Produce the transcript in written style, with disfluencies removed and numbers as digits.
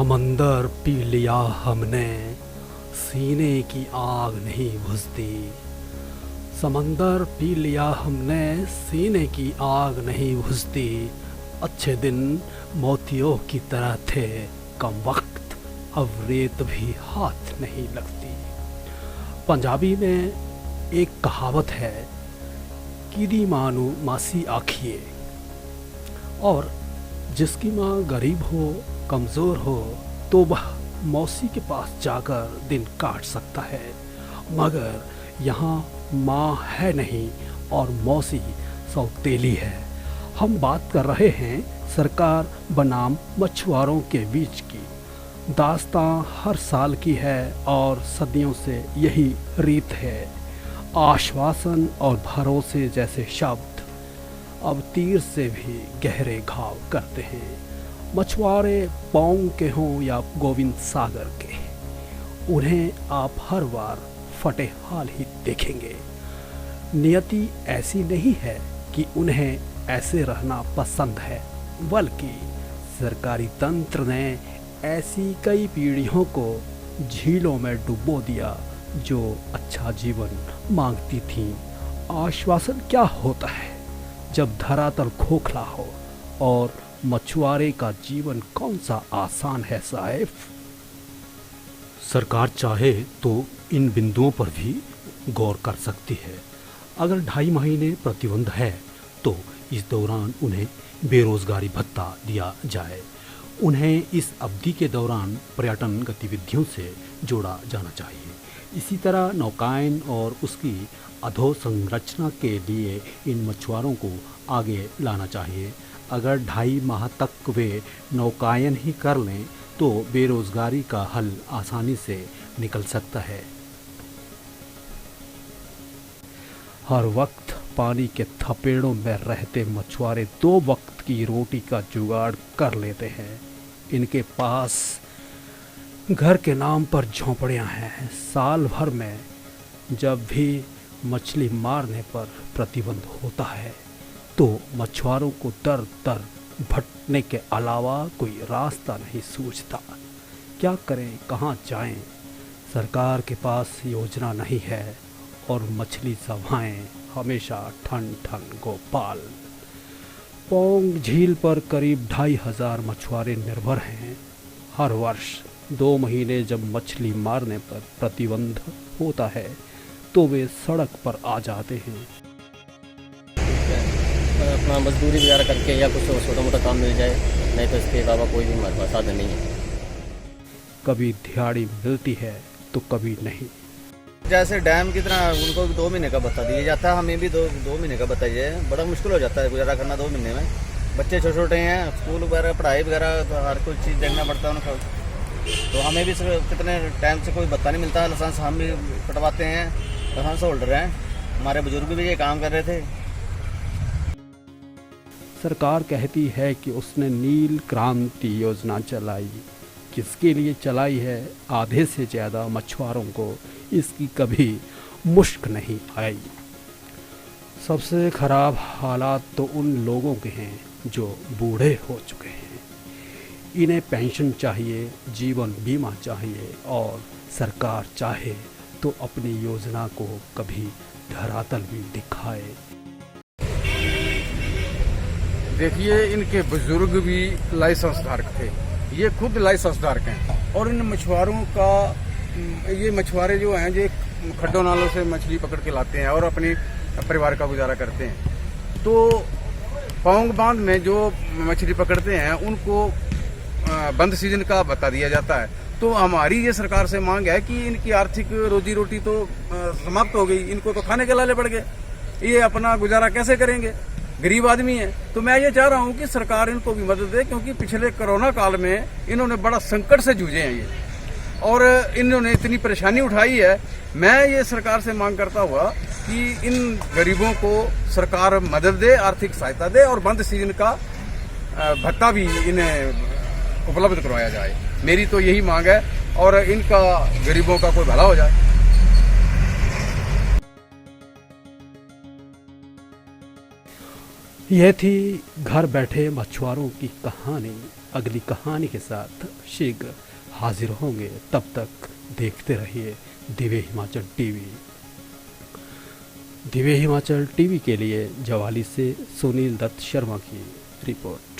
समंदर पी लिया हमने, सीने की आग नहीं बुझती। समंदर पी लिया हमने, सीने की आग नहीं बुझती। अच्छे दिन मोतियों की तरह थे, कम वक्त अब रेत भी हाथ नहीं लगती। पंजाबी में एक कहावत है, कीदी मानू मासी आखिए। और जिसकी माँ गरीब हो, कमज़ोर हो, तो वह मौसी के पास जाकर दिन काट सकता है। मगर यहाँ माँ है नहीं और मौसी सौतेली है। हम बात कर रहे हैं सरकार बनाम मछुआरों के बीच की। दास्तां हर साल की है और सदियों से यही रीत है। आश्वासन और भरोसे जैसे शब्द अब तीर से भी गहरे घाव करते हैं। मछुआरे पौंग के हों या गोविंद सागर के, उन्हें आप हर बार फटे हाल ही देखेंगे। नियति ऐसी नहीं है कि उन्हें ऐसे रहना पसंद है, बल्कि सरकारी तंत्र ने ऐसी कई पीढ़ियों को झीलों में डुबो दिया जो अच्छा जीवन मांगती थीं। आश्वासन क्या होता है जब धरातल खोखला हो, और मछुआरे का जीवन कौन सा आसान है साहब? सरकार चाहे तो इन बिंदुओं पर भी गौर कर सकती है। अगर 2.5 महीने प्रतिबंध है तो इस दौरान उन्हें बेरोजगारी भत्ता दिया जाए। उन्हें इस अवधि के दौरान पर्यटन गतिविधियों से जोड़ा जाना चाहिए। इसी तरह नौकायन और उसकी अधोसंरचना के लिए इन मछुआरों को आगे लाना चाहिए। अगर 2.5 माह तक वे नौकायन ही कर लें तो बेरोजगारी का हल आसानी से निकल सकता है। हर वक्त पानी के थपेड़ों में रहते मछुआरे 2 वक्त की रोटी का जुगाड़ कर लेते हैं। इनके पास घर के नाम पर झोंपड़ियां हैं। साल भर में जब भी मछली मारने पर प्रतिबंध होता है तो मछुआरों को दर दर भटकने के अलावा कोई रास्ता नहीं सूझता। क्या करें, कहाँ जाएं? सरकार के पास योजना नहीं है और मछली सभाएं हमेशा ठन ठन गोपाल। पौंग झील पर करीब 2,500 मछुआरे निर्भर हैं। हर वर्ष 2 महीने जब मछली मारने पर प्रतिबंध होता है तो वे सड़क पर आ जाते हैं। अपना मजदूरी वगैरह करके या कुछ छोटा मोटा काम मिल जाए, नहीं तो इसके अलावा कोई भी हमारे पास साधन नहीं है। कभी दिहाड़ी मिलती है तो कभी नहीं। जैसे डैम की तरह उनको भी 2 महीने का भत्ता दिया जाता है, हमें भी 2 महीने का भत्ता दिया है। बड़ा मुश्किल हो जाता है गुजारा करना 2 महीने में। बच्चे छोटे छोटे हैं, स्कूल वगैरह पढ़ाई वगैरह तो हर कोई चीज़ देखना पड़ता है उनको। तो हमें भी कितने टाइम से कोई भत्ता नहीं मिलता है। लाइसेंस हम भी कटवाते हैं, लाइसेंस होल्डर हैं। हमारे बुजुर्ग भी ये काम कर रहे थे। सरकार कहती है कि उसने नील क्रांति योजना चलाई। किसके लिए चलाई है? आधे से ज़्यादा मछुआरों को इसकी कभी मुश्क नहीं आई। सबसे खराब हालात तो उन लोगों के हैं जो बूढ़े हो चुके हैं। इन्हें पेंशन चाहिए, जीवन बीमा चाहिए, और सरकार चाहे तो अपनी योजना को कभी धरातल भी दिखाए। देखिए, इनके बुजुर्ग भी लाइसेंस धारक थे, ये खुद लाइसेंस धारक हैं। और इन मछुआरों का, ये मछुआरे जो हैं जो खड्डों नालों से मछली पकड़ के लाते हैं और अपने परिवार का गुजारा करते हैं। तो पौंग बांध में जो मछली पकड़ते हैं उनको बंद सीजन का भत्ता दिया जाता है। तो हमारी ये सरकार से मांग है कि इनकी आर्थिक रोजी रोटी तो समाप्त हो गई, इनको तो खाने के लाले पड़ गए। ये अपना गुजारा कैसे करेंगे? गरीब आदमी है। तो मैं ये चाह रहा हूँ कि सरकार इनको भी मदद दे, क्योंकि पिछले कोरोना काल में इन्होंने बड़ा संकट से जूझे हैं ये, और इन्होंने इतनी परेशानी उठाई है। मैं ये सरकार से मांग करता हुआ कि इन गरीबों को सरकार मदद दे, आर्थिक सहायता दे, और बंद सीजन का भत्ता भी इन्हें उपलब्ध करवाया जाए। मेरी तो यही मांग है, और इनका गरीबों का कोई भला हो जाए। यह थी घर बैठे मछुआरों की कहानी। अगली कहानी के साथ शीघ्र हाजिर होंगे। तब तक देखते रहिए दिव्य हिमाचल टीवी। दिव्य हिमाचल टीवी के लिए जवाली से सुनील दत्त शर्मा की रिपोर्ट।